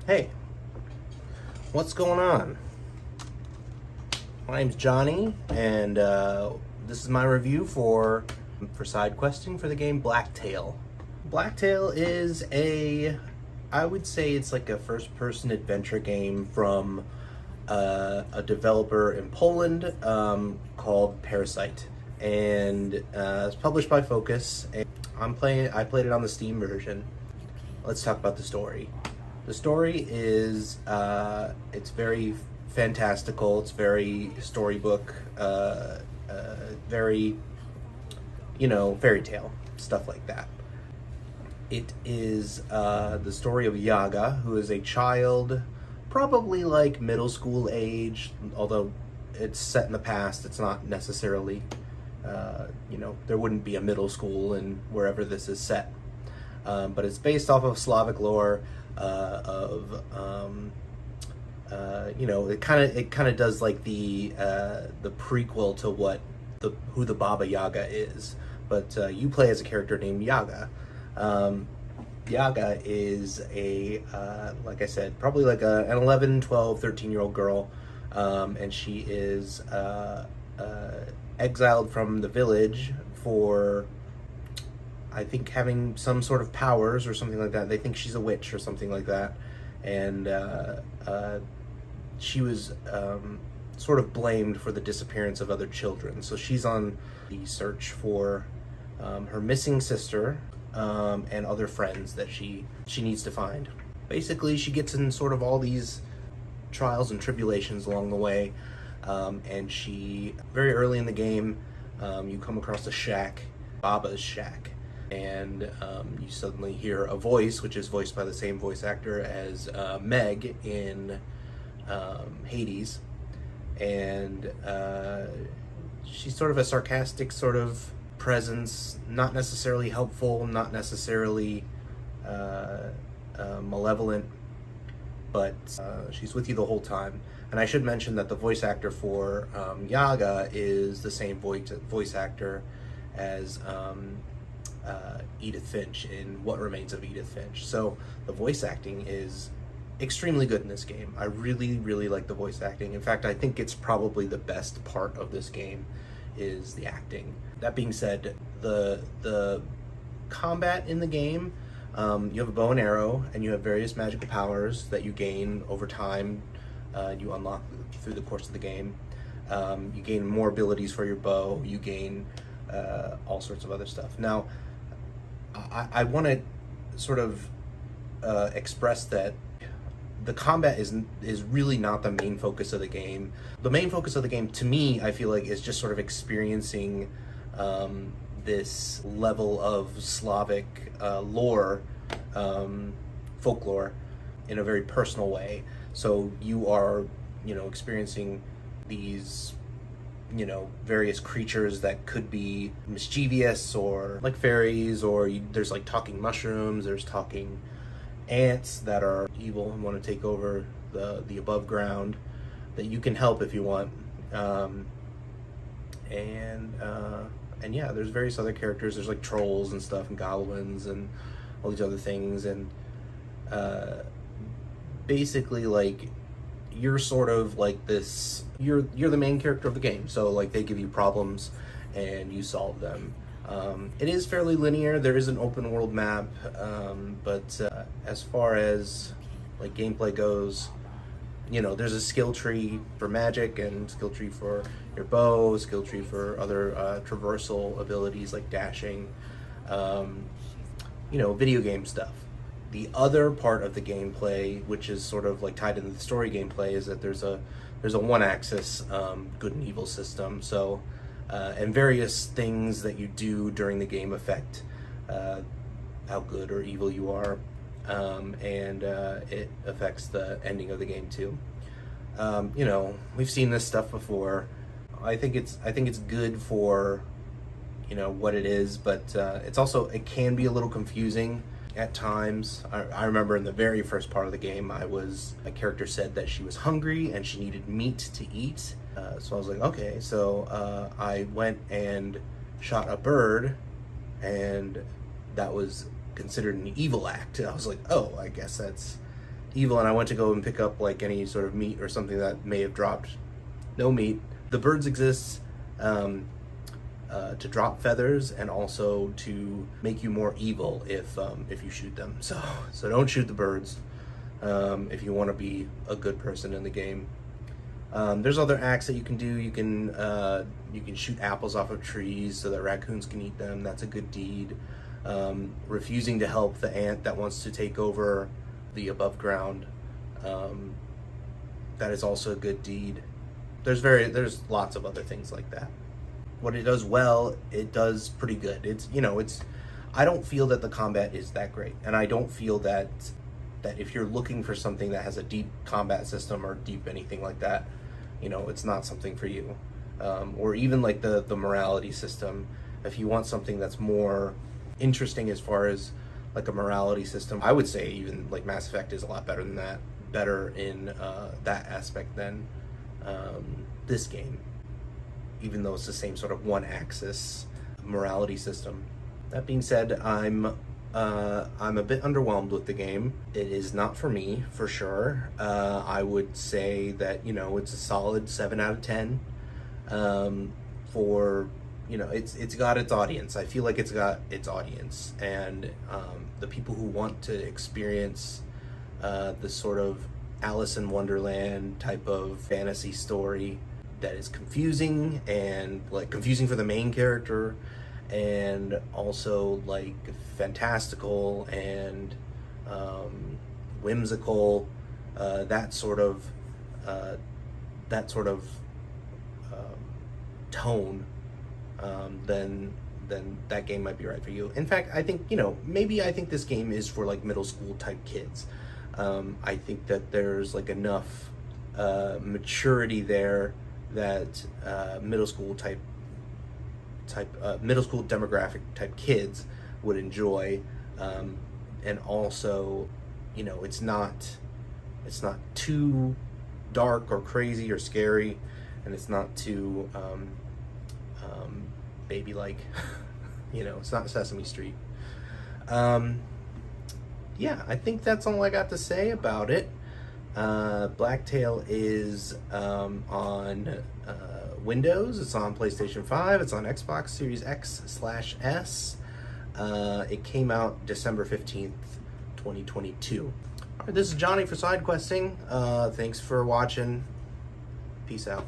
Hey, what's going on? My name's Johnny, and this is my review for SideQuesting for the game Blacktail. Blacktail is I would say it's like a first-person adventure game from a developer in Poland called PARASIGHT, and it's published by Focus. And I played it on the Steam version. Let's talk about the story. The story is it's very fantastical. It's very storybook, very fairy tale stuff like that. It is the story of Yaga, who is a child, probably like middle school age, although it's set in the past. It's not necessarily, there wouldn't be a middle school in wherever this is set. But it's based off of Slavic lore. It kind of does like the prequel to who the Baba Yaga is, but you play as a character named Yaga. Yaga is like I said, probably like an 11, 12, 13-year-old girl, and she is exiled from the village for, I think, having some sort of powers or something like that. They think she's a witch or something like that. And she was sort of blamed for the disappearance of other children. So she's on the search for her missing sister and other friends that she needs to find. Basically, she gets in sort of all these trials and tribulations along the way. And she, very early in the game, you come across a shack, Baba's shack. And you suddenly hear a voice, which is voiced by the same voice actor as Meg in Hades. And she's sort of a sarcastic sort of presence, not necessarily helpful, not necessarily malevolent, but she's with you the whole time. And I should mention that the voice actor for Yaga is the same voice actor as Edith Finch in What Remains of Edith Finch. So the voice acting is extremely good in this game. I really, really like the voice acting. In fact, I think it's probably the best part of this game is the acting. That being said, the combat in the game, you have a bow and arrow, and you have various magical powers that you gain over time. You unlock through the course of the game. You gain more abilities for your bow. You gain all sorts of other stuff. Now, I want to sort of express that the combat is really not the main focus of the game. The main focus of the game, to me, I feel like, is just sort of experiencing this level of Slavic lore, folklore, in a very personal way. So you are, experiencing these various creatures that could be mischievous or like fairies, or there's like talking mushrooms, there's talking ants that are evil and want to take over the above ground that you can help if you want. And yeah, there's various other characters. There's like trolls and stuff and goblins and all these other things. And basically, like, you're sort of like this, you're the main character of the game, so like they give you problems and you solve them. It is fairly linear. There is an open world map, but as far as like gameplay goes, there's a skill tree for magic and skill tree for your bow, skill tree for other traversal abilities like dashing, video game stuff. The other part of the gameplay, which is sort of like tied into the story gameplay, is that there's a one-axis good and evil system. So, and various things that you do during the game affect how good or evil you are, and it affects the ending of the game too. We've seen this stuff before. I think it's good for what it is, but it can be a little confusing at times. I remember in the very first part of the game, a character said that she was hungry and she needed meat to eat. So I was like, okay. So I went and shot a bird, and that was considered an evil act. I was like, oh, I guess evil and I went to go and pick up like any sort of meat or something that may have dropped. No meat. The birds exist to drop feathers and also to make you more evil if you shoot them. So don't shoot the birds if you want to be a good person in the game. There's other acts that you can do. You can shoot apples off of trees so that raccoons can eat them. That's a good deed. Refusing to help the ant that wants to take over the above ground. That is also a good deed. There's lots of other things like that. What it does well, it does pretty good. I don't feel that the combat is that great, and I don't feel that if you're looking for something that has a deep combat system or deep anything like that, it's not something for you. Or even like the morality system. If you want something that's more interesting as far as like a morality system, I would say even like Mass Effect is a lot better than that. Better in that aspect than this game, even though it's the same sort of one-axis morality system. That being said, I'm a bit underwhelmed with the game. It is not for me, for sure. I would say that it's a solid 7 out of 10. It's got its audience. I feel like it's got its audience, and the people who want to experience this sort of Alice in Wonderland type of fantasy story that is confusing, and like confusing for the main character, and also like fantastical and whimsical, that sort of tone, then that game might be right for you. In fact, I think I think this game is for like middle school type kids. I think that there's like enough maturity there that middle school demographic type kids would enjoy, and also it's not too dark or crazy or scary, and it's not too baby like. It's not Sesame Street. Yeah, I think that's all I got to say about it. Blacktail is on Windows, it's on PlayStation 5, it's on Xbox Series X/S. It came out December 15th, 2022. All right, this is Johnny for SideQuesting. Thanks for watching. Peace out.